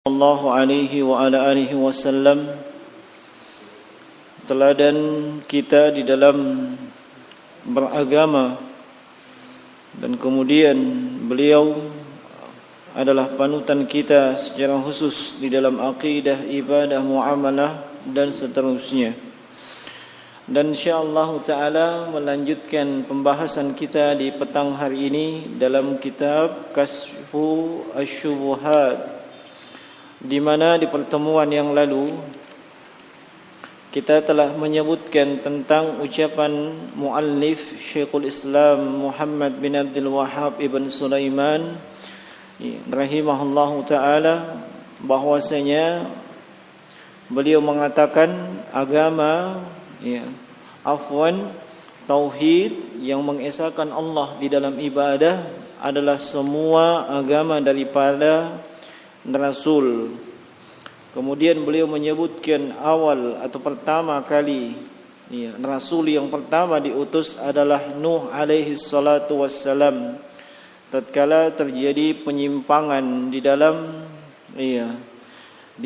Sallallahu alaihi wa ala alihi wasallam. Teladan kita di dalam beragama, dan kemudian beliau adalah panutan kita secara khusus di dalam akidah, ibadah, muamalah dan seterusnya. Dan insyaallah taala melanjutkan pembahasan kita di petang hari ini dalam kitab Kashfu Asy-Syubuhat, di mana di pertemuan yang lalu kita telah menyebutkan tentang ucapan muallif Syekhul Islam Muhammad bin Abdul Wahhab ibn Sulaiman rahimahullahu taala, bahwasanya beliau mengatakan agama tauhid yang mengesahkan Allah di dalam ibadah adalah semua agama daripada Rasul. Kemudian beliau menyebutkan awal atau pertama kali Rasul yang pertama diutus adalah Nuh alaihi salatu wassalam. Tatkala terjadi penyimpangan di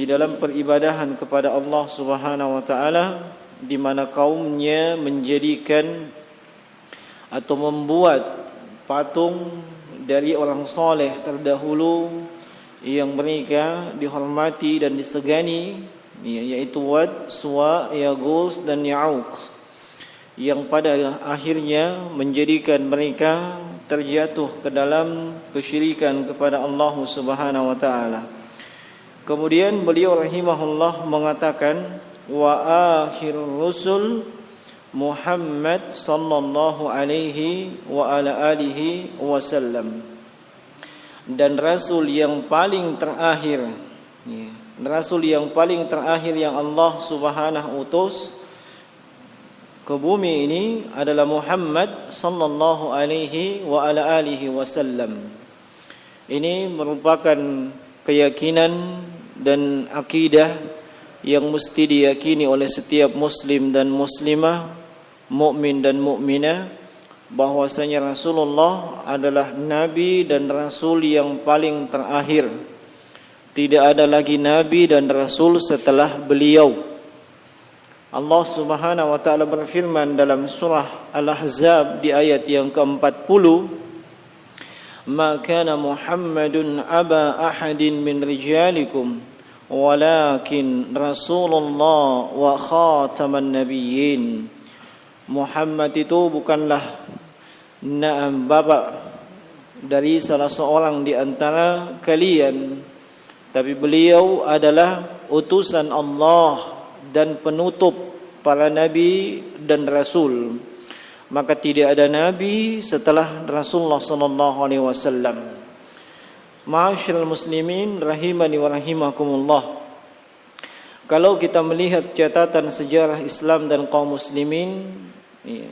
dalam peribadahan kepada Allah Subhanahu wa taala, di mana kaumnya menjadikan atau membuat patung dari orang saleh terdahulu yang mereka dihormati dan disegani, yaitu Wad, Suwa, Yaghus dan Ya'uq, yang pada akhirnya menjadikan mereka terjatuh ke dalam kesyirikan kepada Allah Subhanahu wa taala. Kemudian beliau rahimahullah mengatakan, wa akhir rusul Muhammad sallallahu alaihi wa ala alihi wasallam. Dan Rasul yang paling terakhir, Rasul yang paling terakhir yang Allah Subhanahu utus ke bumi ini adalah Muhammad sallallahu alaihi wa ala alihi wasallam. Ini merupakan keyakinan dan akidah yang mesti diyakini oleh setiap muslim dan muslimah, mukmin dan mukminah, bahwasanya Rasulullah adalah nabi dan rasul yang paling terakhir. Tidak ada lagi nabi dan rasul setelah beliau. Allah Subhanahu wa taala berfirman dalam surah Al-Ahzab di ayat yang ke-40, "Ma kana Muhammadun aba ahadin min rijalikum walakin Rasulullah wa khataman nabiyyin." Muhammad itu bukanlah bapak dari salah seorang di antara kalian, tapi beliau adalah utusan Allah dan penutup para nabi dan rasul. Maka tidak ada nabi setelah Rasulullah sallallahu alaihi wasallam. Ma'asyiral muslimin rahimani wa rahimakumullah. Kalau kita melihat catatan sejarah Islam dan kaum muslimin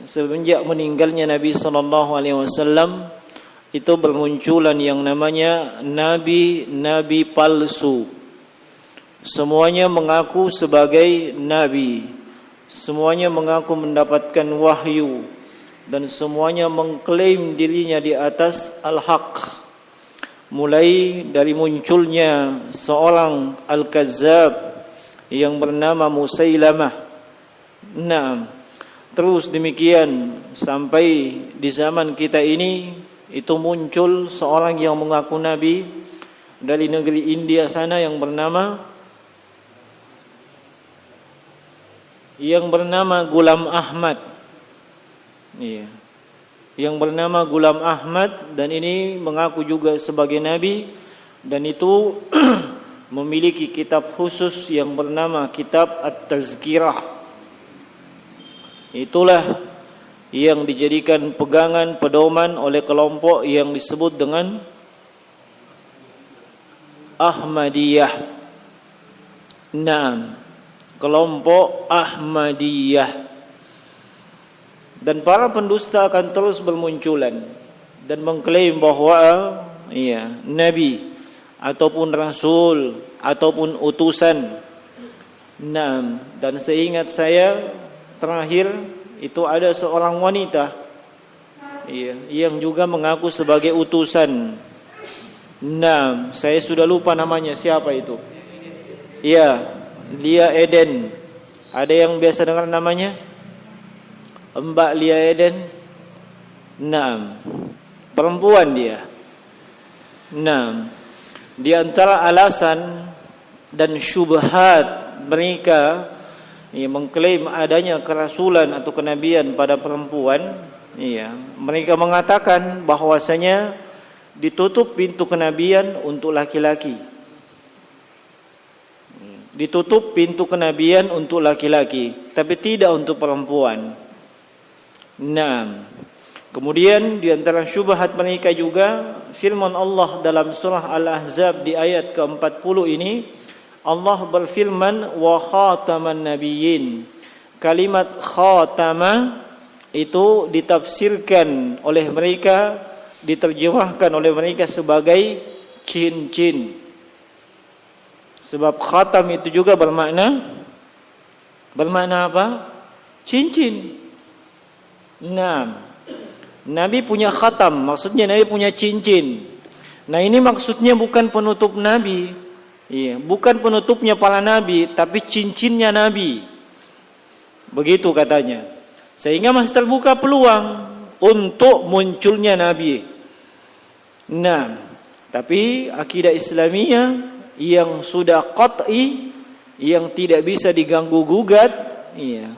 semenjak meninggalnya Nabi sallallahu alaihi wasallam, itu bermunculan yang namanya nabi-nabi palsu. Semuanya mengaku sebagai nabi, semuanya mengaku mendapatkan wahyu, dan semuanya mengklaim dirinya di atas al-haq. Mulai dari munculnya seorang al-kazzab yang bernama Musailamah. Terus demikian sampai di zaman kita ini, itu muncul seorang yang mengaku nabi dari negeri India sana yang bernama Ghulam Ahmad. Yang bernama Ghulam Ahmad, dan ini mengaku juga sebagai nabi, dan itu memiliki kitab khusus yang bernama Kitab At-Tazkirah. Itulah yang dijadikan pegangan pedoman oleh kelompok yang disebut dengan Ahmadiyah. Kelompok Ahmadiyah. Dan para pendusta akan terus bermunculan dan mengklaim bahwa nabi ataupun rasul ataupun utusan. Dan seingat saya terakhir itu ada seorang wanita yang juga mengaku sebagai utusan. Nah, saya sudah lupa namanya, siapa itu? Ya, Lia Eden. Ada yang biasa dengar namanya? Mbak Lia Eden. Naam. Perempuan dia. Naam. Di antara alasan dan syubhat mereka yang mengklaim adanya kerasulan atau kenabian pada perempuan, ya, mereka mengatakan bahwasanya ditutup pintu kenabian untuk laki-laki. Ditutup pintu kenabian untuk laki-laki, tapi tidak untuk perempuan. Naam. Kemudian di antara syubhat mereka juga firman Allah dalam surah Al-Ahzab di ayat ke-40 ini, Allah berfirman wa khataman nabiyyin. Kalimat khatama itu ditafsirkan oleh mereka, diterjemahkan oleh mereka sebagai cincin. Sebab khatam itu juga bermakna apa? Cincin. Nah, Nabi punya khatam, maksudnya Nabi punya cincin. Nah, ini maksudnya bukan penutup Nabi, iya, bukan penutupnya para Nabi, tapi cincinnya Nabi. Begitu katanya. Sehingga masih terbuka peluang untuk munculnya Nabi. Nah, tapi akidah Islamiyah yang sudah qat'i, yang tidak bisa diganggu gugat, iya.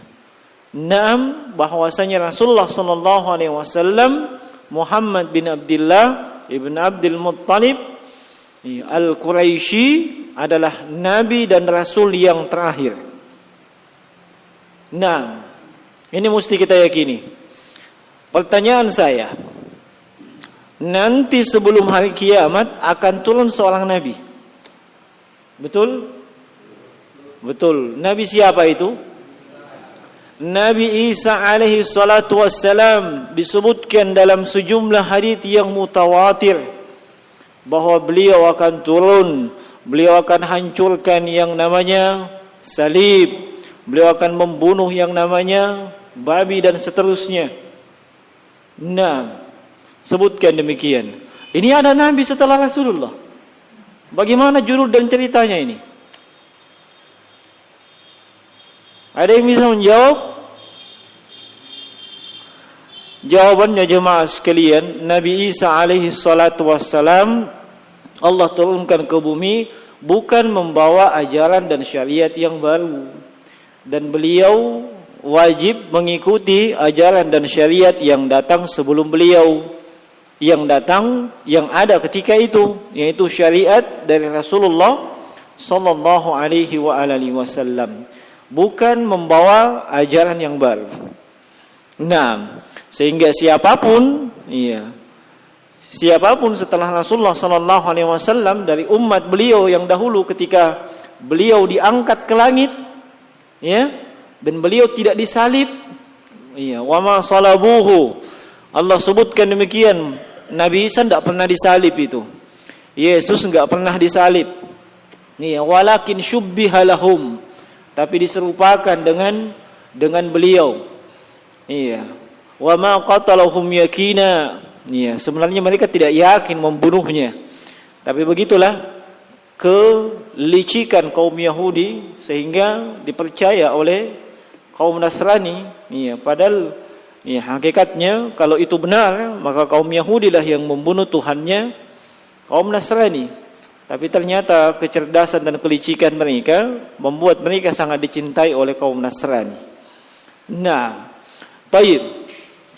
Naam, bahwasanya Rasulullah sallallahu alaihi wasallam Muhammad bin Abdullah ibn Abdul Muttalib Al-Quraisy adalah nabi dan rasul yang terakhir. Nah, ini mesti kita yakini. Pertanyaan saya, nanti sebelum hari kiamat akan turun seorang nabi. Betul? Betul. Nabi siapa itu? Nabi Isa alaihi salatu wassalam. Disebutkan dalam sejumlah hadis yang mutawatir bahwa beliau akan turun, beliau akan hancurkan yang namanya salib, beliau akan membunuh yang namanya babi dan seterusnya. Nah, sebutkan demikian. Ini ada nabi setelah Rasulullah. Bagaimana judul dan ceritanya ini? Ada yang bisa menjawab? Jawabannya jemaah sekalian, Nabi Isa alaihi salatu wassalam Allah turunkan ke bumi bukan membawa ajaran dan syariat yang baru, dan beliau wajib mengikuti ajaran dan syariat yang datang sebelum beliau, yang datang, yang ada ketika itu, yaitu syariat dari Rasulullah sallallahu alaihi wa alihi wasallam, bukan membawa ajaran yang baru. Nah, sehingga siapapun setelah Rasulullah sallallahu alaihi wasallam dari umat beliau yang dahulu ketika beliau diangkat ke langit, ya, dan beliau tidak disalib, ya, wa ma salabuhu. Allah sebutkan demikian, Nabi Isa tidak pernah disalib itu. Yesus enggak pernah disalib. Nih, walakin syubbiha lahum, tapi diserupakan dengan beliau. Iya. Wa ma qatalahum yakina. Iya, sebenarnya mereka tidak yakin membunuhnya. Tapi begitulah kelicikan kaum Yahudi sehingga dipercaya oleh kaum Nasrani. Iya, padahal ya, hakikatnya kalau itu benar, maka kaum Yahudi lah yang membunuh Tuhannya kaum Nasrani. Tapi ternyata kecerdasan dan kelicikan mereka membuat mereka sangat dicintai oleh kaum Nasrani. Nah, baik.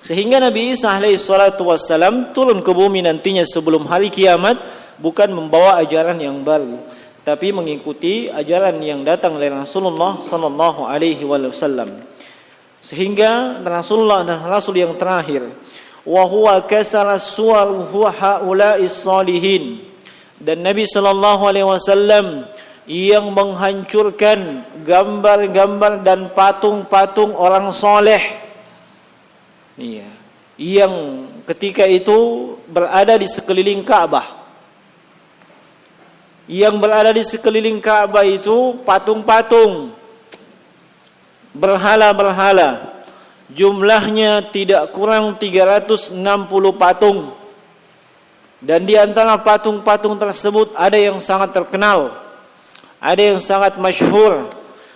Sehingga Nabi Isa alaihi salatu wassalam turun ke bumi nantinya sebelum hari kiamat bukan membawa ajaran yang baru, tapi mengikuti ajaran yang datang dari Rasulullah sallallahu alaihi wasallam. Sehingga Rasulullah adalah Rasul yang terakhir. Wa huwa kasara suwar huwa haula'is salihin. Dan Nabi sallallahu alaihi wasallam yang menghancurkan gambar-gambar dan patung-patung orang soleh. Iya, yang ketika itu berada di sekeliling Ka'bah. Yang berada di sekeliling Ka'bah itu patung-patung, berhala-berhala, jumlahnya tidak kurang 360 patung. Dan di antara patung-patung tersebut ada yang sangat terkenal, Ada yang sangat masyhur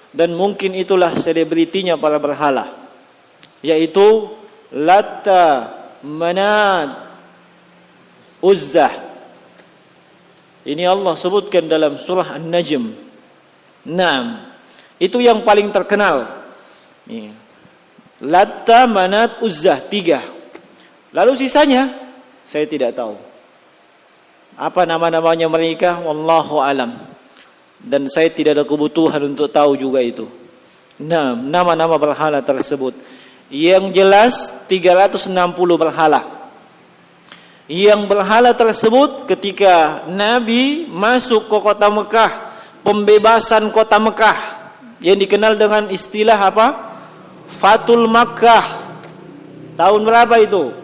dan mungkin itulah selebritinya para berhala, yaitu Latta, Manat, Uzzah. Ini Allah sebutkan dalam surah An-Najm. Naam, itu yang paling terkenal. Latta, Manat, Uzzah, 3. Lalu sisanya saya tidak tahu. Apa nama-namanya mereka? Wallahu alam. Dan saya tidak ada kebutuhan untuk tahu juga itu. Nah, nama-nama berhala tersebut. Yang jelas 360 berhala. Yang berhala tersebut ketika Nabi masuk ke kota Mekah, pembebasan kota Mekah yang dikenal dengan istilah apa? Fatul Makkah. Tahun berapa itu?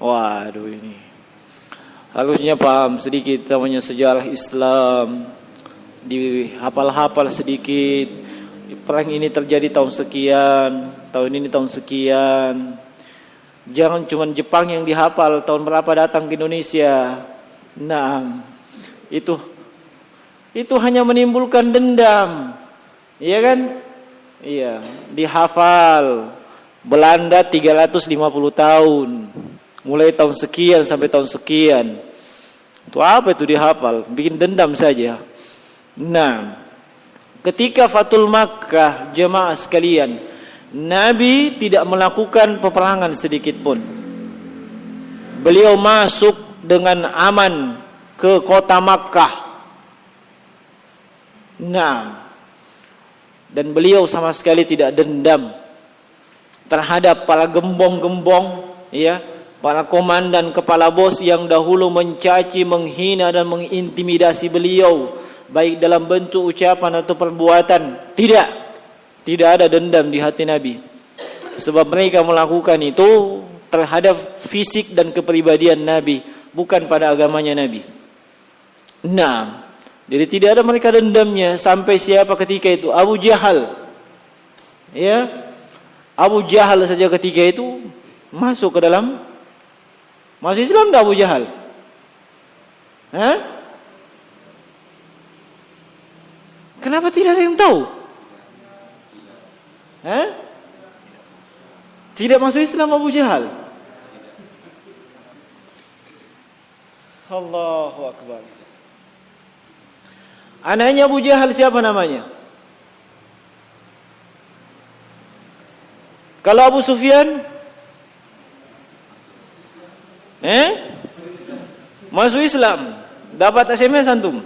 Waduh, ini harusnya paham sedikit namanya sejarah Islam, dihafal-hafal sedikit. Perang ini terjadi tahun sekian, tahun ini tahun sekian. Jangan cuma Jepang yang dihafal tahun berapa datang ke Indonesia. Nah, itu hanya menimbulkan dendam. Iya kan? Iya, dihafal. Belanda 350 tahun, mulai tahun sekian sampai tahun sekian. Itu apa itu dihafal? Bikin dendam saja. Nah, ketika Fatul Makkah, jemaah sekalian, Nabi tidak melakukan peperangan sedikit pun. Beliau masuk dengan aman ke kota Makkah. Nah, dan beliau sama sekali tidak dendam terhadap para gembong-gembong, ya, para komandan kepala bos yang dahulu mencaci, menghina dan mengintimidasi beliau, baik dalam bentuk ucapan atau perbuatan. Tidak ada dendam di hati Nabi, sebab mereka melakukan itu terhadap fisik dan kepribadian Nabi, bukan pada agamanya Nabi. Nah, jadi tidak ada mereka dendamnya. Sampai siapa ketika itu? Abu Jahal, ya, Abu Jahal saja ketika itu masuk ke dalam, masuk Islam dah Abu Jahal. Kenapa tidak ada yang tahu? Tidak masuk Islam Abu Jahal. Allahu Akbar. Anaknya Abu Jahal siapa namanya? Kalau Abu Sufyan, masuk Islam, dapat SMS antum.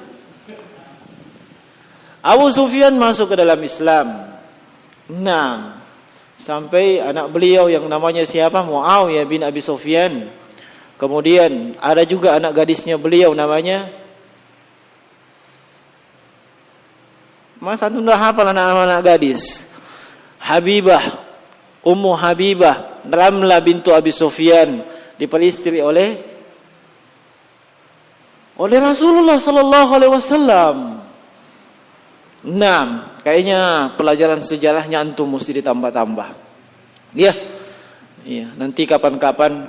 Abu Sufyan masuk ke dalam Islam. Nah, sampai anak beliau yang namanya siapa? Muawiyah bin Abi Sufyan. Kemudian ada juga anak gadisnya beliau namanya, Mas antum dah hafal anak-anak gadis? Habibah, Ummu Habibah, Ramlah bintu Abi Sufyan, diperistri oleh Rasulullah sallallahu alaihi wasallam. Nah, kayaknya pelajaran sejarahnya antum mesti ditambah-tambah. Iya. Iya, nanti kapan-kapan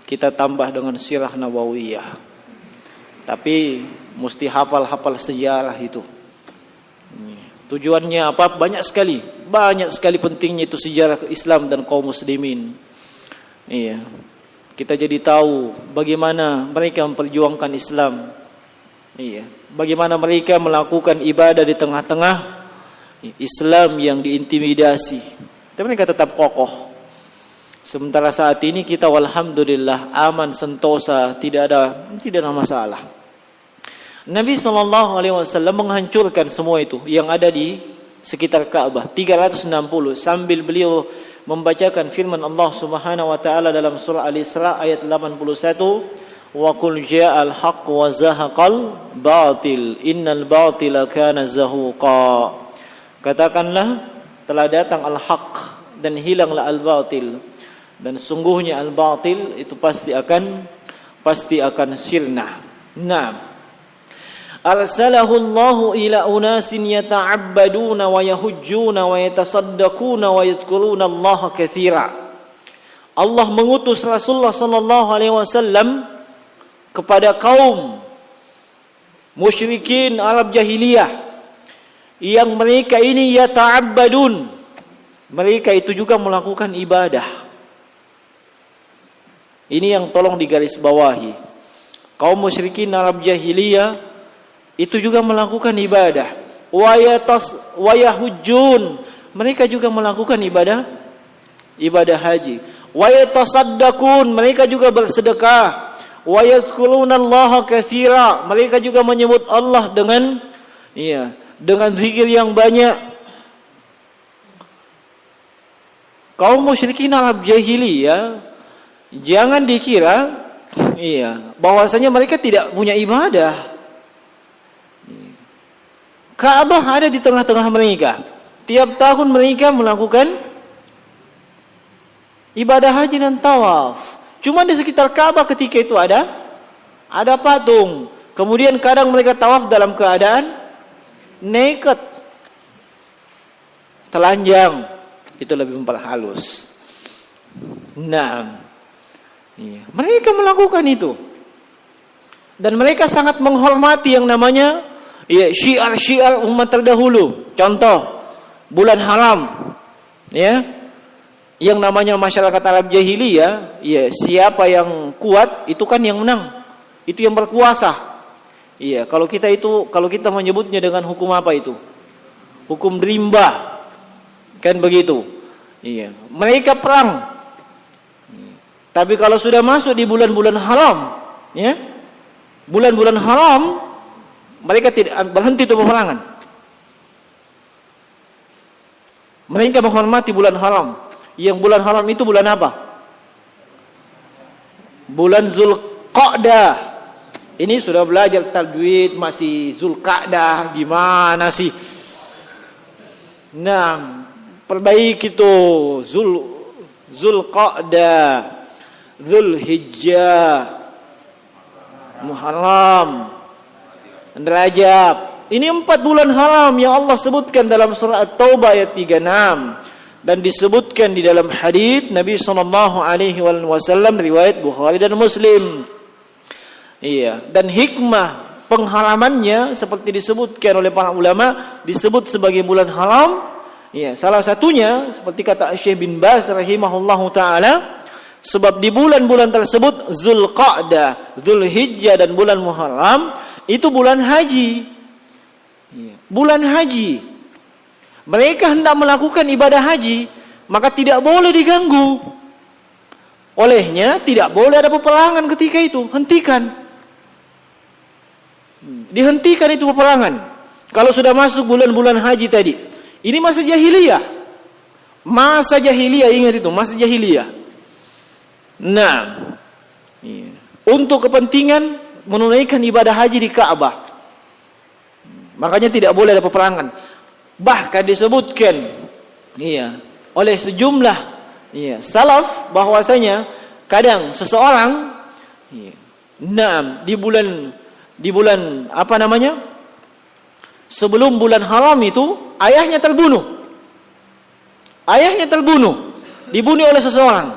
kita tambah dengan sirah nabawiyah. Tapi mesti hafal-hafal sejarah itu. Tujuannya apa? Banyak sekali pentingnya itu sejarah Islam dan kaum muslimin. Iya. Kita jadi tahu bagaimana mereka memperjuangkan Islam. Iya. Bagaimana mereka melakukan ibadah di tengah-tengah Islam yang diintimidasi. Tapi mereka tetap kokoh. Sementara saat ini kita walhamdulillah aman sentosa, tidak ada masalah. Nabi SAW menghancurkan semua itu yang ada di sekitar Ka'bah 360 sambil beliau membacakan firman Allah Subhanahu wa taala dalam surah Al-Isra ayat 81, wa qul ja'al haqq wa zahaqal batil innal batila kana zahuqa. Katakanlah telah datang al-haq dan hilanglah al-batil, dan sungguhnya al-batil itu pasti akan sirna. Nah, arsalahu Allahu ila unasin yata'abbaduna wa yahujjuna wa yatasaddaquna wa yadhkuruna Allah katsira. Allah mengutus Rasulullah sallallahu alaihi wasallam kepada kaum musyrikin Arab jahiliyah yang mereka ini yata'abbadun, mereka itu juga melakukan ibadah. Ini yang tolong digarisbawahi. Kaum musyrikin Arab jahiliyah itu juga melakukan ibadah. Wa yahujjun, mereka juga melakukan ibadah haji. Wa yatasaddaqun, mereka juga bersedekah. Wa yadhkurunallaha katsira, mereka juga menyebut Allah dengan zikir yang banyak. Kaum musyrikin Arab jahiliyah jangan dikira bahwasanya mereka tidak punya ibadah. Ka'bah ada di tengah-tengah mereka. Tiap tahun mereka melakukan ibadah haji dan tawaf. Cuma di sekitar Ka'bah ketika itu ada patung. Kemudian kadang mereka tawaf dalam keadaan naked, telanjang. Itu lebih memperhalus. Nah, mereka melakukan itu. Dan mereka sangat menghormati yang namanya syiar-syiar umat terdahulu. Contoh, bulan haram. Yang namanya masyarakat Arab jahiliyah, siapa yang kuat itu kan yang menang. Itu yang berkuasa. Kalau kita menyebutnya dengan hukum apa itu? Hukum rimba. Kan begitu. Mereka perang. Tapi kalau sudah masuk di bulan-bulan haram, bulan-bulan haram, mereka tidak berhenti itu peperangan. Mereka menghormati bulan haram. Yang bulan haram itu bulan apa? Bulan Zulqa'dah. Ini sudah belajar tajwid, masih Zulqa'dah, gimana sih? Nah, perbaiki itu Zulqa'dah, Zulhijjah, Muharram, Rajab. Ini 4 bulan haram yang Allah sebutkan dalam surah At-Taubah ayat 36 dan disebutkan di dalam hadis Nabi sallallahu alaihi wasallam riwayat Bukhari dan Muslim. Dan hikmah pengharamannya seperti disebutkan oleh para ulama disebut sebagai bulan haram. Salah satunya seperti kata Syekh bin Baz rahimahullahu taala, sebab di bulan-bulan tersebut Zulqa'dah, Zulhijjah dan bulan Muharram itu bulan haji. Bulan haji. Mereka hendak melakukan ibadah haji, maka tidak boleh diganggu. Olehnya tidak boleh ada peperangan ketika itu. Hentikan. Dihentikan itu peperangan. Kalau sudah masuk bulan-bulan haji tadi. Ini masa jahiliyah. Masa jahiliyah, ingat itu, masa jahiliyah. Nah, untuk kepentingan menunaikan ibadah haji di Ka'bah. Makanya tidak boleh ada peperangan. Bahkan disebutkan oleh sejumlah salaf bahwasanya kadang seseorang di bulan apa namanya? Sebelum bulan haram itu ayahnya terbunuh. Ayahnya terbunuh, dibunuh oleh seseorang.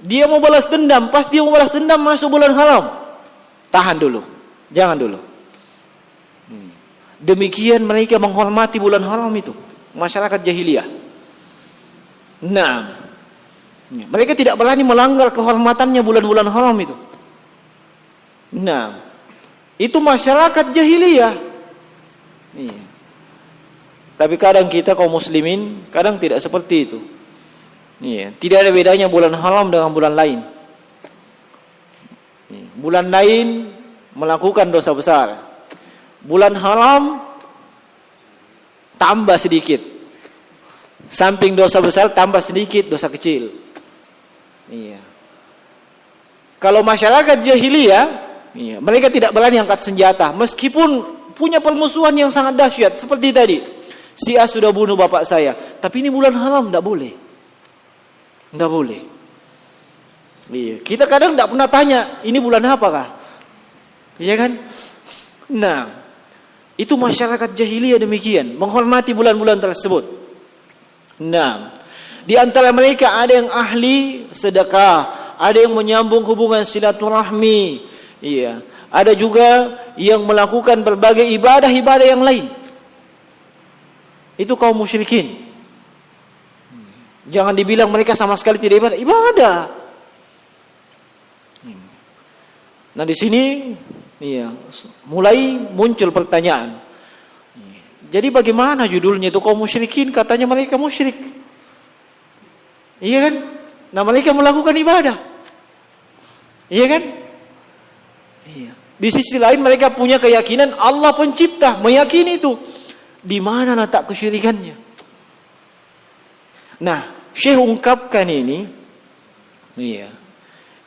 Dia mau balas dendam, pas dia mau balas dendam masuk bulan haram. Tahan dulu. Jangan dulu. Demikian mereka menghormati bulan haram itu, masyarakat jahiliyah. Nah, mereka tidak berani melanggar kehormatannya bulan-bulan haram itu. Nah, itu masyarakat jahiliyah. Tapi kadang kita kaum muslimin kadang tidak seperti itu. Tidak ada bedanya bulan haram dengan bulan lain. Bulan lain melakukan dosa besar. Bulan haram tambah sedikit. Samping dosa besar tambah sedikit dosa kecil. Kalau masyarakat jahiliyah, mereka tidak berani angkat senjata meskipun punya permusuhan yang sangat dahsyat seperti tadi. Si A sudah bunuh bapak saya, tapi ini bulan haram, tidak boleh. Tidak boleh. Kita kadang tidak pernah tanya, ini bulan apakah? Iya kan? Nah, itu masyarakat jahiliyah demikian, menghormati bulan-bulan tersebut. Nah, Di antara mereka ada yang ahli sedekah, ada yang menyambung hubungan silaturahmi, iya. Ada juga yang melakukan berbagai ibadah-ibadah yang lain. Itu kaum musyrikin. Jangan dibilang mereka sama sekali tidak ibadah. Ibadah. Nah di sini, iya, mulai muncul pertanyaan. Jadi bagaimana judulnya itu kaum musyrikin? Katanya mereka musyrik. Iya kan? Nah mereka melakukan ibadah. Iya kan? Iya. Di sisi lain mereka punya keyakinan Allah pencipta, meyakini itu. Di mana letak kesyirikannya? Nah, Syekh ungkapkan ini, iya,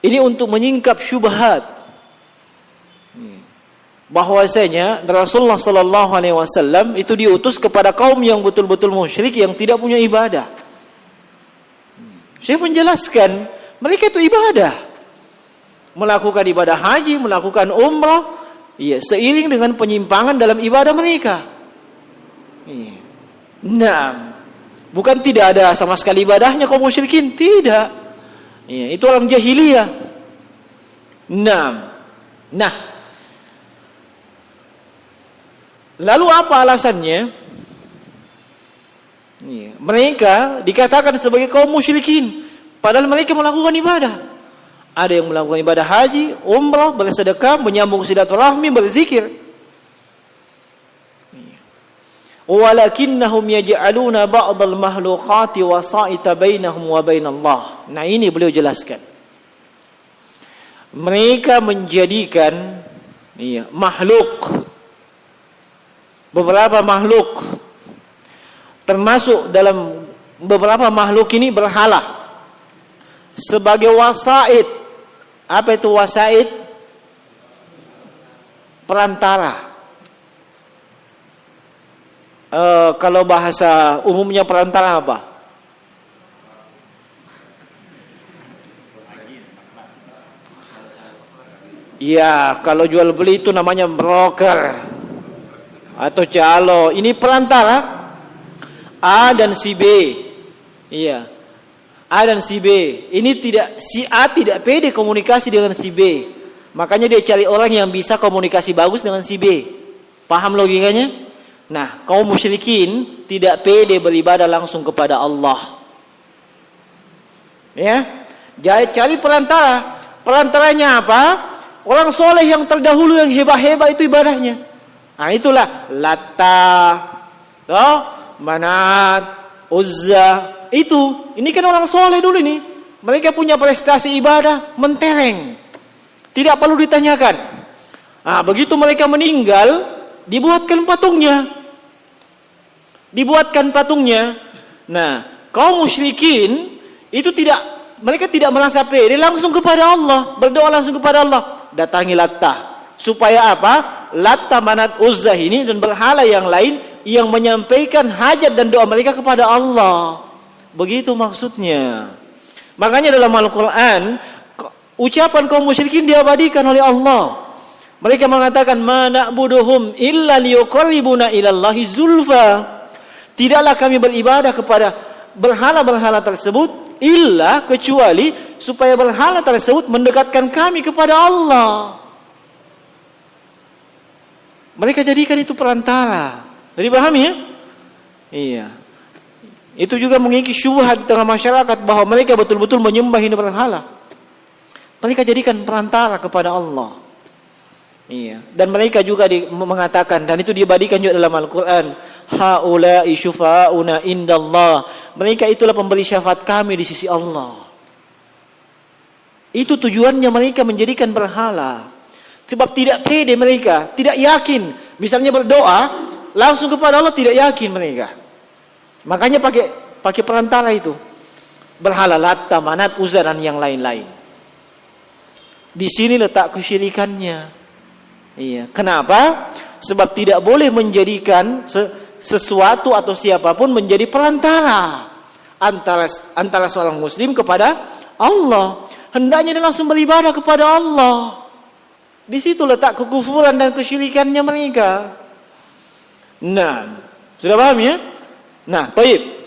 ini untuk menyingkap syubhat, bahwasanya Rasulullah Sallallahu Alaihi Wasallam itu diutus kepada kaum yang betul-betul musyrik yang tidak punya ibadah. Syekh menjelaskan mereka itu ibadah. Melakukan ibadah haji, melakukan umrah, iya, seiring dengan penyimpangan dalam ibadah mereka. Iya. Nah, bukan tidak ada sama sekali ibadahnya kaum musyrikin, tidak. Iya, itu orang jahiliyah. Nah, lalu apa alasannya? Iya, mereka dikatakan sebagai kaum musyrikin, padahal mereka melakukan ibadah. Ada yang melakukan ibadah haji, umrah, bersedekah, menyambung silaturahmi, berzikir. Walakinnahum yaj'aluna ba'dal makhluqati wasa'ita bainahum wa bainallah. Nah ini beliau jelaskan. Mereka menjadikan makhluk, beberapa makhluk, termasuk dalam beberapa makhluk ini berhala, sebagai wasa'id. Apa itu wasa'id? Perantara. Kalau bahasa umumnya perantara apa? Ya, kalau jual beli itu namanya broker atau calo. Ini perantara A dan si B. Iya. A dan si B. Ini tidak, si A tidak pede komunikasi dengan si B. Makanya dia cari orang yang bisa komunikasi bagus dengan si B. Paham logikanya? Nah, kaum musyrikin tidak pede beribadah langsung kepada Allah. Ya. Jadi cari perantara. Perantaranya apa? Orang soleh yang terdahulu yang hebat-hebat itu ibadahnya. Nah, itulah Latta, Manat, Uzza. Itu, ini kan orang soleh dulu ini. Mereka punya prestasi ibadah mentereng, tidak perlu ditanyakan. Nah, begitu mereka meninggal, dibuatkan patungnya. Nah, kaum musyrikin itu mereka tidak merasa pede langsung kepada Allah, berdoa langsung kepada Allah. Datangi Latta. Supaya apa? Latta, Manat, Uzza ini dan berhala yang lain yang menyampaikan hajat dan doa mereka kepada Allah. Begitu maksudnya. Makanya dalam Al-Quran ucapan kaum musyrikin diabadikan oleh Allah. Mereka mengatakan ma na'buduhum illa liyuqarribuna ilallahi zulfa. Tidaklah kami beribadah kepada berhala-berhala tersebut illa kecuali supaya berhala tersebut mendekatkan kami kepada Allah. Mereka jadikan itu perantara. Jadi paham ya? Iya. Itu juga mengikis syubhat di tengah masyarakat bahwa mereka betul-betul menyembah ini berhala. Mereka jadikan perantara kepada Allah. Iya. Dan mereka juga mengatakan, dan itu diabadikan juga dalam Al-Quran, haula'i syufa'una indallah. Mereka itulah pemberi syafaat kami di sisi Allah. Itu tujuannya mereka menjadikan berhala. Sebab tidak pede mereka, tidak yakin. Misalnya berdoa langsung kepada Allah, tidak yakin mereka. Makanya pakai perantara itu. Berhala Latta, Manat, Uzza dan yang lain-lain. Di sini letak kesyirikannya. Iya. Kenapa? Sebab tidak boleh menjadikan sesuatu atau siapapun menjadi perantara antara seorang muslim kepada Allah. Hendaknya dia langsung beribadah kepada Allah. Di situ letak kekufuran dan kesyirikannya mereka. Nah, sudah paham ya? Nah, baik.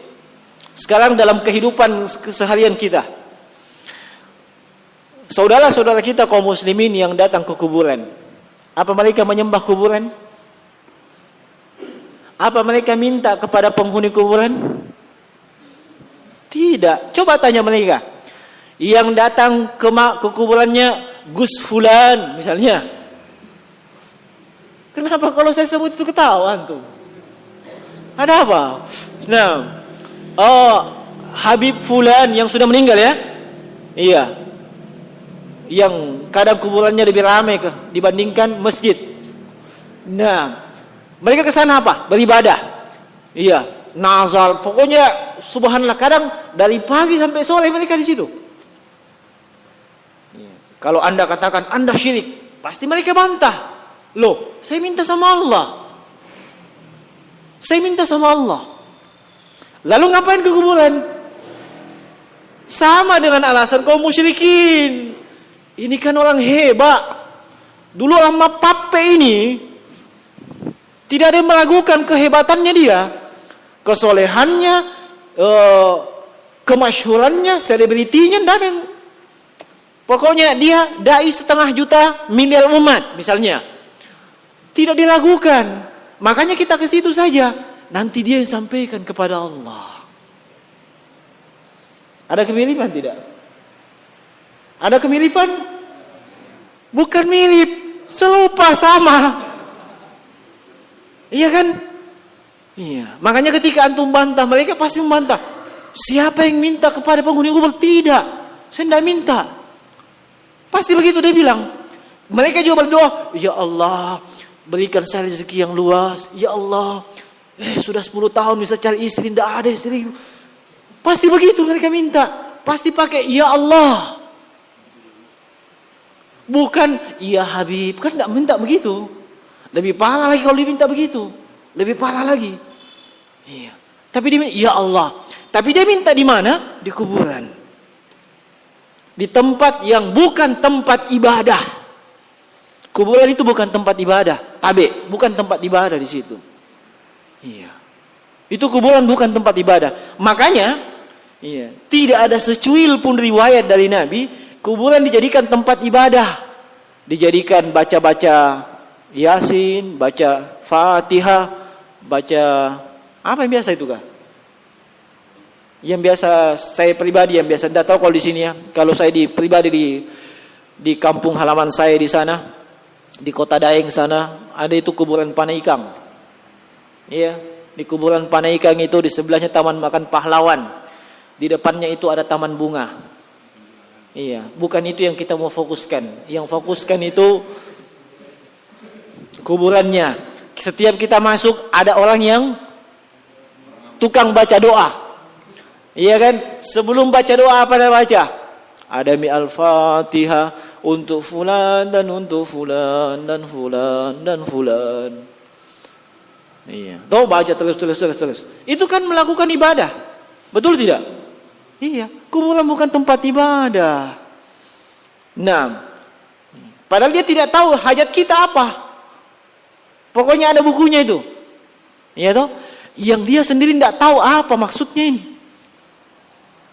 Sekarang dalam kehidupan keseharian kita, saudara-saudara kita kaum muslimin yang datang ke kuburan, apa mereka menyembah kuburan? Apa mereka minta kepada penghuni kuburan? Tidak. Coba tanya mereka. Yang datang ke kuburannya Gus Fulan misalnya. Kenapa kalau saya sebut itu ketawa tuh? Ada apa? Nah, Habib Fulan yang sudah meninggal ya? Iya. Yang kadang kuburannya lebih ramai dibandingkan masjid. Nah, mereka ke sana apa? Beribadah. Iya, nazar. Pokoknya subhanallah, kadang dari pagi sampai sore mereka di situ. Kalau Anda katakan Anda syirik, pasti mereka bantah. Loh, saya minta sama Allah. Saya minta sama Allah. Lalu ngapain ke kuburan? Sama dengan alasan kaum musyrikin. Ini kan orang hebat. Dulu orang Mapape ini tidak ada yang meragukan kehebatannya dia, kesolehannya, kemasyhurannya, selebritinya, tidak ada yang. Pokoknya dia dai 1,5 juta miliar umat misalnya. Tidak diragukan. Makanya kita ke situ saja. Nanti dia yang sampaikan kepada Allah. Ada kemiripan tidak? Ada kemiripan? Bukan mirip, serupa, sama. Iya kan? Iya. Makanya ketika antum bantah, mereka pasti membantah. Siapa yang minta kepada penghuni kubur? Tidak. Saya tidak minta. Pasti begitu dia bilang. Mereka juga berdoa, ya Allah, berikan saya rezeki yang luas. Ya Allah, sudah 10 tahun bisa cari istri, tidak ada istri. Pasti begitu mereka minta. Pasti pakai ya Allah. Bukan ya Habib. Kan tidak minta begitu. Lebih parah lagi kalau diminta begitu. Lebih parah lagi. Iya. Tapi dia minta ya Allah. Tapi dia minta di mana? Di kuburan. Di tempat yang bukan tempat ibadah. Kuburan itu bukan tempat ibadah. Tabe, bukan tempat ibadah di situ. Iya. Itu kuburan bukan tempat ibadah. Makanya, iya, tidak ada secuil pun riwayat dari Nabi kuburan dijadikan tempat ibadah. Dijadikan baca-baca Yasin, baca Fatihah, baca apa yang biasa itu kah? Yang biasa saya pribadi yang biasa tidak tahu kalau di sini ya. Kalau saya pribadi di kampung halaman saya di sana, di Kota Daeng sana, ada itu kuburan Panaikang. Iya, di kuburan Panaikang itu di sebelahnya Taman Makan Pahlawan. Di depannya itu ada taman bunga. Iya, bukan itu yang kita mau fokuskan. Yang fokuskan itu kuburannya. Setiap kita masuk ada orang yang tukang baca doa. Iya kan? Sebelum baca doa apa dia baca? Ada mi al-Fatihah untuk fulan dan untuk fulan dan fulan dan fulan. Iya. Tuh baca terus. Itu kan melakukan ibadah. Betul tidak? Iya. Kuburan bukan tempat ibadah. Nah, padahal dia tidak tahu hajat kita apa. Pokoknya ada bukunya itu. Iya toh? Yang dia sendiri tidak tahu apa maksudnya ini.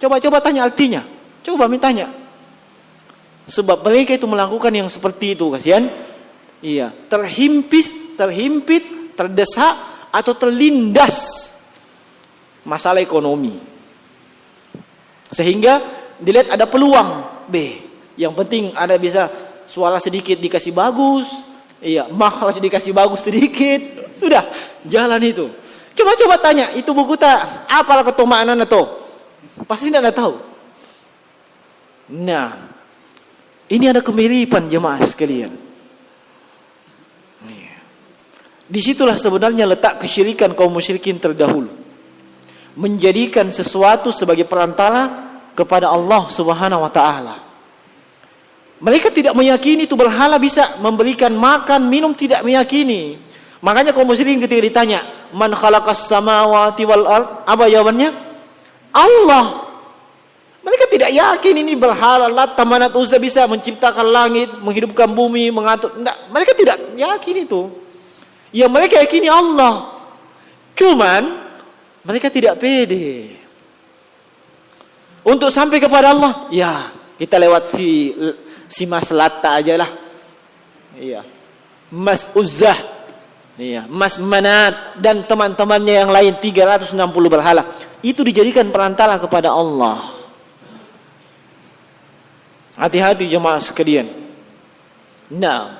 Coba tanya artinya. Coba tanya. Sebab mereka itu melakukan yang seperti itu, kasihan. Iya, terhimpit, terdesak atau terlindas masalah ekonomi. Sehingga dilihat ada peluang. Yang penting ada bisa suara sedikit dikasih bagus. Iya, makhluk dikasih bagus sedikit. Sudah, jalan itu. Coba tanya, itu buku tak? Apalah ketumaan atau? Pasti tidak tahu. Nah, ini ada kemiripan jemaah sekalian. Disitulah sebenarnya letak kesyirikan kaum musyrikin terdahulu. Menjadikan sesuatu sebagai perantara kepada Allah Subhanahu wa taala. Mereka tidak meyakini itu berhala bisa memberikan makan, minum, tidak meyakini. Makanya kaum musyrikin ketika ditanya, "Man khalaqas samawati wal ard?" Apa jawabannya? Allah. Mereka tidak yakin ini berhala Lat, Manat, Uzza bisa menciptakan langit, menghidupkan bumi, mengatur. Tidak, mereka tidak yakin itu. Yang mereka yakini Allah. Cuman mereka tidak pede. Untuk sampai kepada Allah, ya kita lewat si Mas Latta aja lah. Iya. Mas Uzzah, iya, Mas Manat dan teman-temannya yang lain 360 berhala. Itu dijadikan perantara kepada Allah. Hati-hati jemaah sekalian. Nah,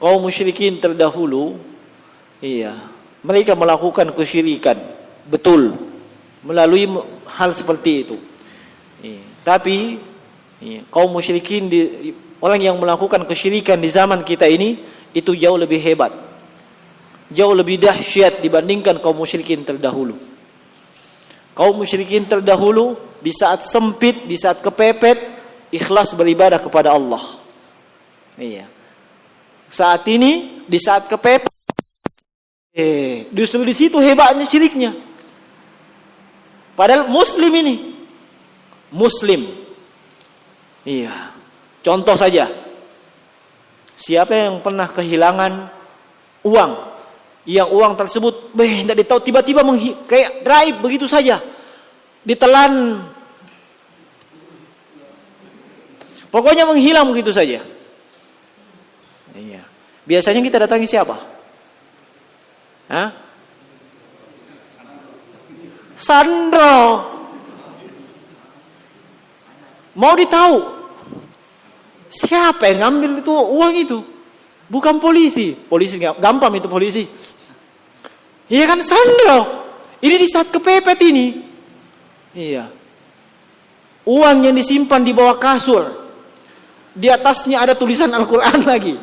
kaum musyrikin terdahulu, iya, mereka melakukan kesyirikan, betul, melalui hal seperti itu. Iya. Tapi iya, kaum musyrikin orang yang melakukan kesyirikan di zaman kita ini itu jauh lebih hebat, jauh lebih dahsyat dibandingkan kaum musyrikin terdahulu. Kaum musyrikin terdahulu di saat sempit, di saat kepepet, ikhlas beribadah kepada Allah. Iya. Saat ini di saat kepepet, justru di situ hebatnya syiriknya. Padahal muslim ini, muslim. Iya. Contoh saja, siapa yang pernah kehilangan uang, yang uang tersebut tidak ditahu, tiba-tiba kayak raib begitu saja, ditelan, pokoknya menghilang begitu saja. Iya. Biasanya kita datangi siapa? Hah? Sandro. Mau ditahu siapa yang ngambil itu uang itu? Bukan polisi. Polisi gampang itu polisi. Iya kan, Sandro. Ini di saat kepepet ini. Iya. Uang yang disimpan di bawah kasur. Di atasnya ada tulisan Al-Quran lagi.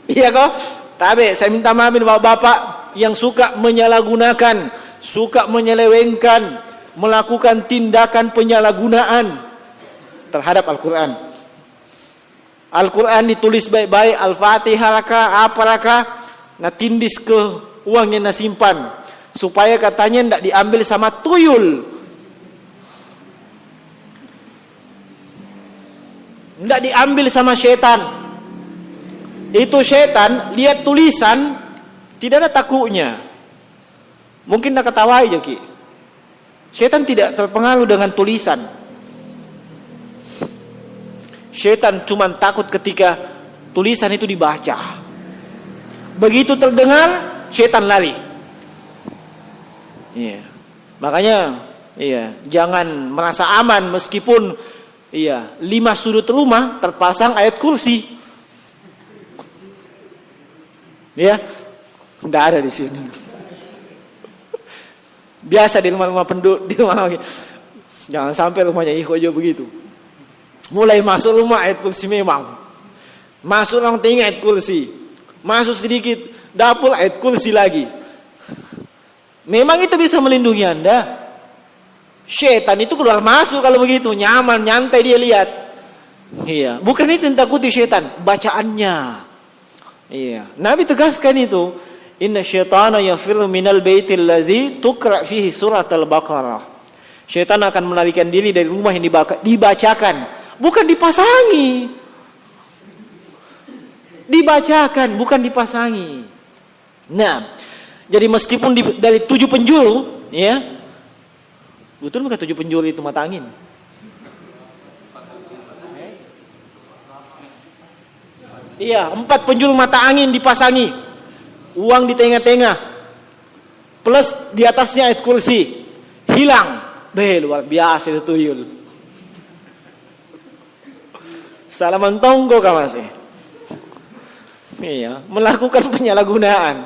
Iya kok? Tapi saya minta maaf bapak-bapak yang suka menyalahgunakan, suka menyelewengkan, melakukan tindakan penyalahgunaan terhadap Al-Quran. Al-Quran ditulis baik-baik, Al-Fatihah laka, apalaka, nah tindis ke uang yang nasimpan, supaya katanya tidak diambil sama tuyul, tidak diambil sama syaitan. Itu syaitan lihat tulisan tidak ada takutnya, mungkin nak ketawa aja ki. Syaitan tidak terpengaruh dengan tulisan. Syaitan cuma takut ketika tulisan itu dibaca. Begitu terdengar, syaitan lari. Iya. Makanya, iya, jangan merasa aman meskipun 5 sudut rumah terpasang ayat kursi. Ya, tidak ada di sini. Biasa di rumah-rumah penduduk, di rumah. Jangan sampai rumahnya Iko aja begitu. Mulai masuk rumah ayat kursi memang. Masuk orang tinggi ayat kursi. Masuk sedikit dapur ayat kursi lagi. Memang itu bisa melindungi Anda. Syaitan itu keluar masuk kalau begitu, nyaman, nyantai dia lihat. Iya, bukan itu yang takuti syaitan, bacaannya. Iya, Nabi tegaskan itu, inna syaitana yafirru minal baitil ladzi tuqra fihi surat al-Baqarah. Syaitan akan melarikan diri dari rumah yang dibacakan, bukan dipasangi. Dibacakan, bukan dipasangi. Nah, jadi meskipun dari 7 penjuru, ya, betul bukan 7 penjuru itu mata angin? Iya, 4 penjuru mata angin dipasangi, uang di tengah-tengah, plus di atasnya ayat kursi, hilang. Luar biasa itu tuyul. Salaman tonggo kah masih? Iya, melakukan penyalahgunaan.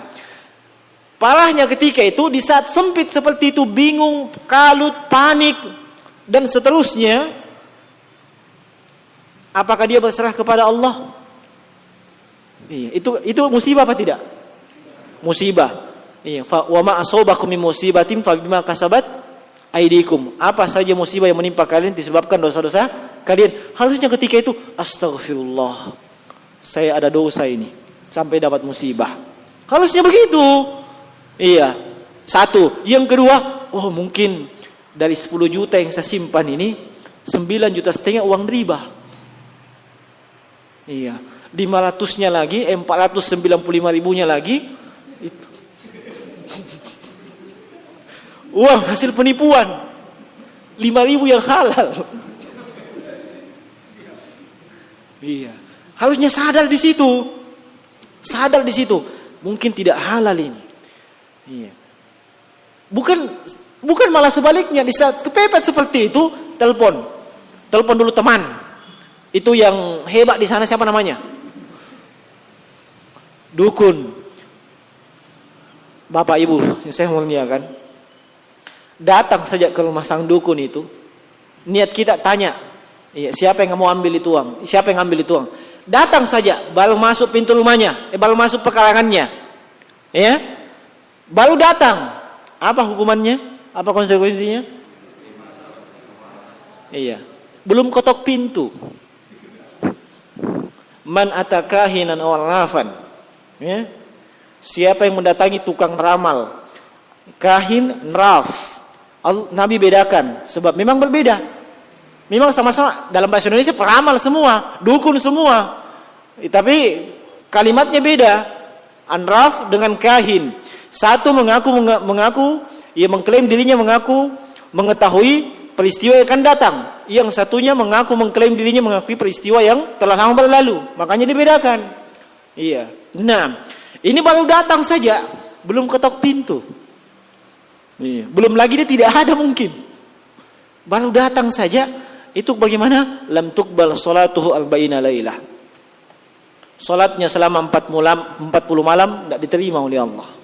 Parahnya ketika itu di saat sempit seperti itu, bingung, kalut, panik dan seterusnya, apakah dia berserah kepada Allah? Iya, itu musibah apa tidak? Musibah. Iya, wa ma asabakum min musibatin fa bima kasabat aydikum. Apa saja musibah yang menimpa kalian disebabkan dosa-dosa kalian. Harusnya ketika itu astagfirullah, saya ada dosa ini sampai dapat musibah. Harusnya begitu. Iya. 1. Yang kedua, oh mungkin dari 10 juta yang saya simpan ini 9,5 juta uang riba. Iya. 500-nya lagi, 495.000-nya lagi, itu uang hasil penipuan. 5.000 yang halal. Iya. Harusnya sadar di situ. Sadar di situ. Mungkin tidak halal ini. Iya. Bukan malah sebaliknya, di saat kepepet seperti itu, telepon dulu teman. Itu yang hebat di sana, siapa namanya? Dukun. Bapak Ibu yang saya muliakan, datang saja ke rumah sang dukun itu. Niat kita tanya, siapa yang mau ambil itu uang? Siapa yang ambil itu uang? Datang saja, baru masuk pintu rumahnya, baru masuk pekarangannya, ya, baru datang. Apa hukumannya? Apa konsekuensinya? Iya, belum ketok pintu. Man atakahinan aw rafan, ya. Siapa yang mendatangi tukang ramal, kahin, raf, Nabi bedakan, sebab memang berbeda. Memang sama-sama dalam bahasa Indonesia peramal semua, dukun semua, tapi kalimatnya beda. Anraf dengan kahin, satu mengaku, ia mengklaim dirinya mengaku mengetahui peristiwa yang akan datang. Yang satunya mengklaim dirinya mengakui peristiwa yang telah lama berlalu. Makanya dibedakan. Iya. Nah, ini baru datang saja, belum ketok pintu. Iya. Belum lagi dia tidak ada mungkin. Baru datang saja, itu bagaimana? Lam tuqbal salatuhu arba'ina lailah. Salatnya selama 40 malam tidak diterima oleh Allah.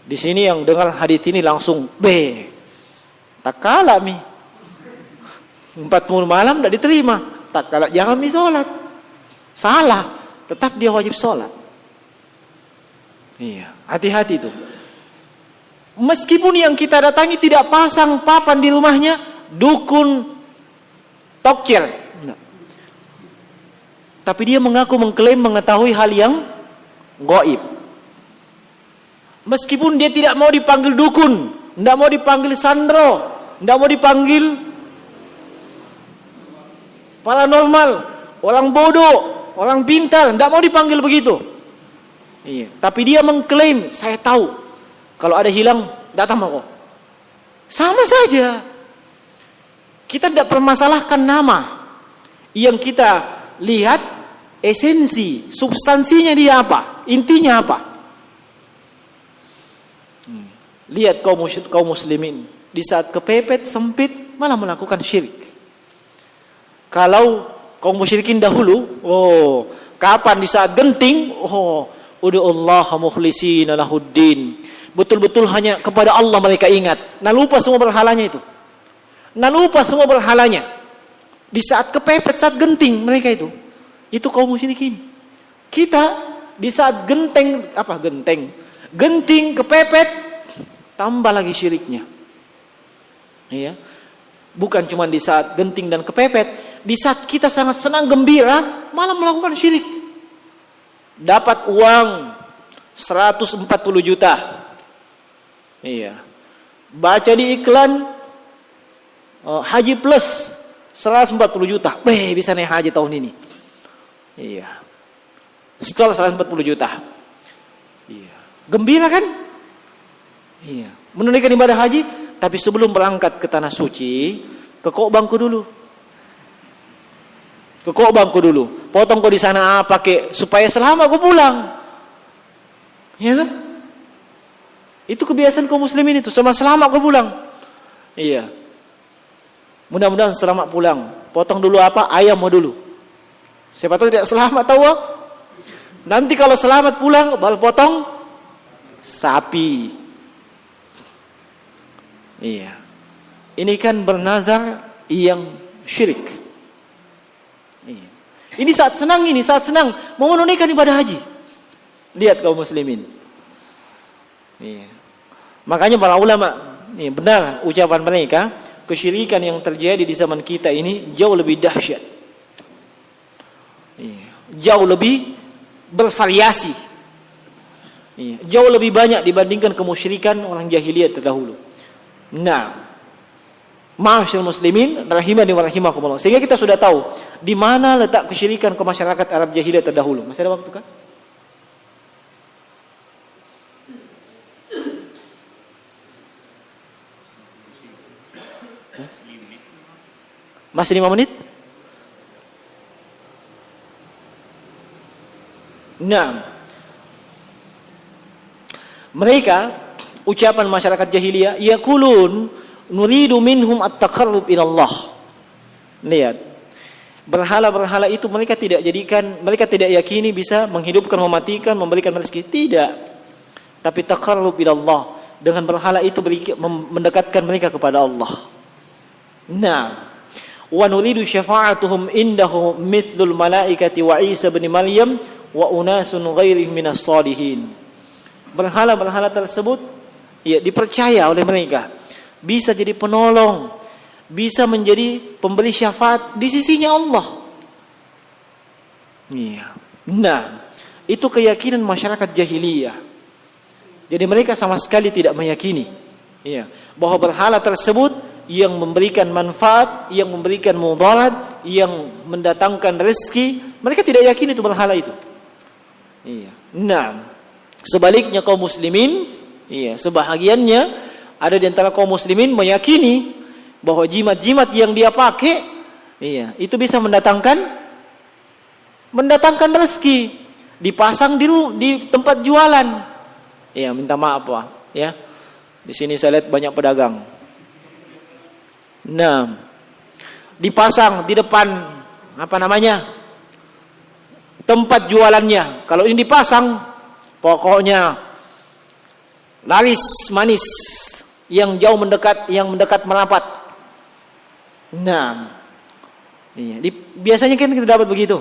Di sini yang dengar hadis ini langsung tak kalah mi 40 malam tidak diterima, tak kalah jangan mi sholat, salah, tetap dia wajib sholat. Iya, hati-hati itu. Meskipun yang kita datangi tidak pasang papan di rumahnya dukun tokcer, tapi dia mengklaim mengetahui hal yang gaib. Meskipun dia tidak mau dipanggil dukun, tidak mau dipanggil sandro, tidak mau dipanggil paranormal, orang bodoh, orang pintar, tidak mau dipanggil begitu. Iya. Tapi dia mengklaim, saya tahu kalau ada hilang datang aku. Sama saja. Kita tidak permasalahkan nama. Yang kita lihat esensi, substansinya dia apa, intinya apa. Lihat kaum muslimin di saat kepepet sempit malah melakukan syirik. Kalau kaum musyrikin dahulu, kapan di saat genting, ud'ullaha mukhlishina lahuddin. Betul-betul hanya kepada Allah mereka ingat. Nah lupa semua berhalanya itu. Nah lupa semua berhalanya. Di saat kepepet, saat genting mereka itu kaum musyrikin. Kita di saat genting, kepepet, tambah lagi syiriknya. Iya. Bukan cuma di saat genting dan kepepet, di saat kita sangat senang gembira malah melakukan syirik. Dapat uang 140 juta. Iya. Baca di iklan haji plus 140 juta. Bisa naik haji tahun ini. Iya. Setelah 140 juta. Iya. Gembira kan? Iya. Menunaikan ibadah haji, tapi sebelum berangkat ke tanah suci, ke Ka'bahku dulu. Potong kau di sana pakai supaya selamat kau pulang. Iya kan? Itu kebiasaan kaum muslimin itu, sama selamat kau pulang. Iya. Mudah-mudahan selamat pulang. Potong dulu ayam mau dulu. Siapa tahu tidak selamat tahu. Nanti kalau selamat pulang baru potong sapi. Iya. Ini kan bernazar yang syirik. Iya. Ini saat senang mau menunaikan ibadah haji. Lihat kaum muslimin. Iya. Makanya para ulama, benar ucapan mereka, kesyirikan yang terjadi di zaman kita ini jauh lebih dahsyat. Iya. Jauh lebih bervariasi. Iya. Jauh lebih banyak dibandingkan kemusyrikan orang jahiliyah terdahulu. Nah, ma'asyiral muslimin rahimani wa rahimakumullah. Sehingga kita sudah tahu di mana letak kesyirikan ke masyarakat Arab jahiliyah terdahulu. Masih ada waktu kan? Masih 5 menit? Nah, mereka ucapan masyarakat jahiliyah, yaqulun nuridu minhum at-taqarrub ila Allah. Lihat, berhala-berhala itu mereka tidak jadikan, mereka tidak yakini bisa menghidupkan, mematikan, memberikan rezeki, tidak. Tapi taqarrub ila Allah, dengan berhala itu mendekatkan mereka kepada Allah. Nah, wa nuridu syafa'atuhum indahu mithlul malaikati wa Isa bin Maryam wa unasun ghairihim minas salihin. Berhala-berhala tersebut ya dipercaya oleh mereka bisa jadi penolong, bisa menjadi pemberi syafaat di sisinya Allah. Iya. Nah, itu keyakinan masyarakat jahiliyah. Jadi mereka sama sekali tidak meyakini ya bahwa berhala tersebut yang memberikan manfaat, yang memberikan mudarat, yang mendatangkan rezeki, mereka tidak yakin itu berhala itu. Iya. Nah, sebaliknya kaum muslimin, iya, sebahagiannya ada di antara kaum muslimin meyakini bahwa jimat-jimat yang dia pakai, iya, itu bisa mendatangkan rezeki, dipasang di tempat jualan. Iya, minta maaf Pak, ya. Di sini saya lihat banyak pedagang. Nah, dipasang di depan tempat jualannya. Kalau ini dipasang, pokoknya laris manis, yang jauh mendekat, yang mendekat merapat. Nah, iya, biasanya kan kita dapat begitu.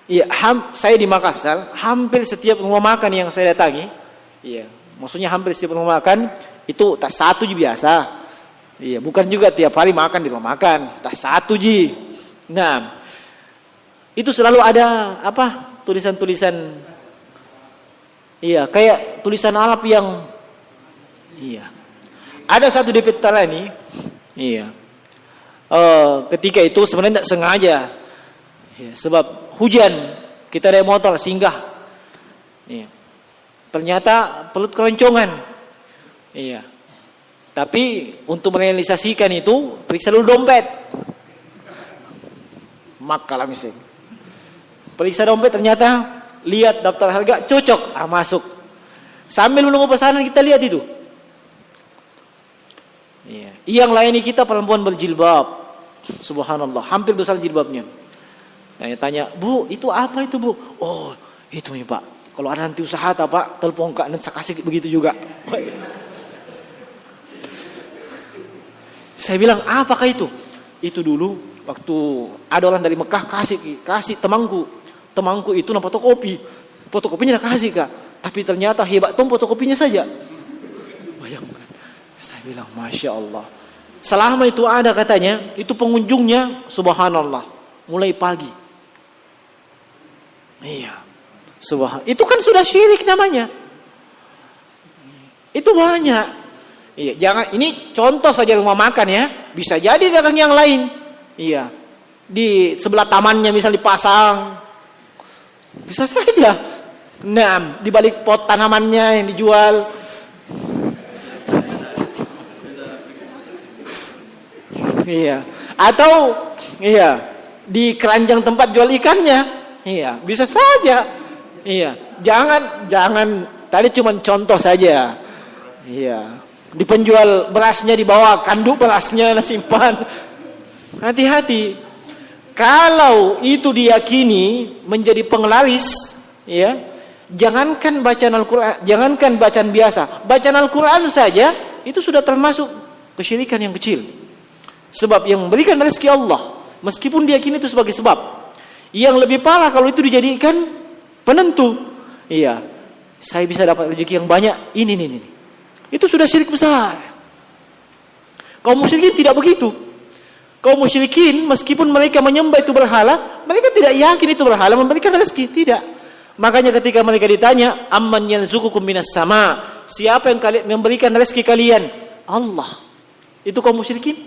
Iya, saya di Makassar, hampir setiap rumah makan yang saya datangi, iya, maksudnya hampir setiap rumah makan itu tas satu ji biasa. Iya, bukan juga tiap hari makan di rumah makan, tas satu ji. Nah, itu selalu ada tulisan-tulisan, iya, kayak tulisan Arab yang, iya, ada satu di Petarani, iya, ketika itu sebenarnya tidak sengaja, iya, sebab hujan, kita naik motor singgah, iya, ternyata perut keroncongan, iya, tapi untuk merealisasikan itu periksa dulu dompet, makalah misalnya. Periksa dompet, ternyata lihat daftar harga cocok, masuk. Sambil menunggu pesanan kita lihat itu. Iya. Yang layani kita perempuan berjilbab. Subhanallah, hampir besar jilbabnya. Tanya-tanya, "Bu, itu apa itu, Bu?" "Oh, itu nih, Pak. Kalau ada nanti usaha Pak, telepon Kak, nanti saya kasih begitu juga." Saya bilang, "Apakah itu?" "Itu dulu waktu ada orang dari Mekah kasih temanku itu nampak fotokopinya nak kasih Kak, tapi ternyata hebat fotokopinya saja." Bayangkan, saya bilang Masya Allah, selama itu ada katanya, itu pengunjungnya subhanallah, mulai pagi. Iya, itu kan sudah syirik namanya. Itu banyak. Iya, jangan, ini contoh saja rumah makan ya, bisa jadi dagang yang lain. Iya, di sebelah tamannya misal dipasang, bisa saja. Nah, di balik pot tanamannya yang dijual. Iya, atau iya di keranjang tempat jual ikannya. Iya, bisa saja. Iya, jangan tadi cuma contoh saja. Iya, di penjual berasnya di bawah kanduk berasnya simpan. Hati-hati. Kalau itu diyakini menjadi penglaris, ya, jangankan bacaan Al-Quran, jangankan bacaan biasa, bacaan Al-Quran saja itu sudah termasuk kesyirikan yang kecil. Sebab yang memberikan rezeki Allah, meskipun diyakini itu sebagai sebab. Yang lebih parah kalau itu dijadikan penentu. Iya, saya bisa dapat rezeki yang banyak, ini. Itu sudah syirik besar. Kaum musyrikin tidak begitu. Kaum musyrikin meskipun mereka menyembah itu berhala, mereka tidak yakin itu berhala memberikan rezeki, tidak. Makanya ketika mereka ditanya, "Amman yarzuqukum minas sama?" Siapa yang memberikan rezeki kalian? Allah. Itu kaum musyrikin.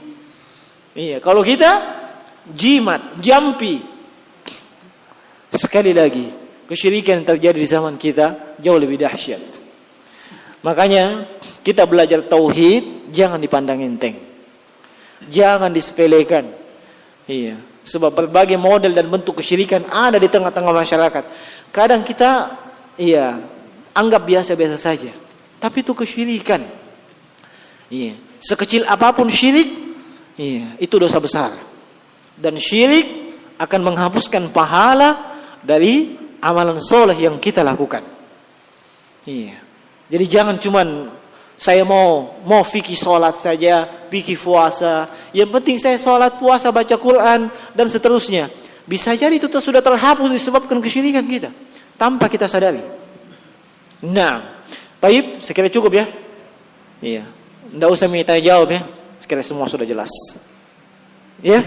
Iya, kalau kita jimat, jampi. Sekali lagi, kesyirikan yang terjadi di zaman kita jauh lebih dahsyat. Makanya kita belajar tauhid jangan dipandang enteng. Jangan disepelekan. Iya. Sebab berbagai model dan bentuk kesyirikan ada di tengah-tengah masyarakat. Kadang kita anggap biasa-biasa saja, tapi itu kesyirikan. Iya. Sekecil apapun syirik, itu dosa besar. Dan syirik akan menghapuskan pahala dari amalan soleh yang kita lakukan. Iya. Jadi jangan cuman saya mau fikih sholat saja, fikih puasa. Yang penting saya sholat, puasa, baca Quran dan seterusnya. Bisa jadi itu sudah terhapus disebabkan kesyirikan kita tanpa kita sadari. Nah, taib, sekiranya cukup ya. Iya. Tidak usah minta jawab ya. Sekiranya semua sudah jelas. Ya.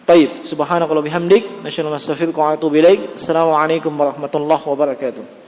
Taib. Subhanakallah bihamdik. Nasyhadu an la ilaha illa anta astaghfiruka wa atubu ilaik. Assalamualaikum warahmatullahi wabarakatuh.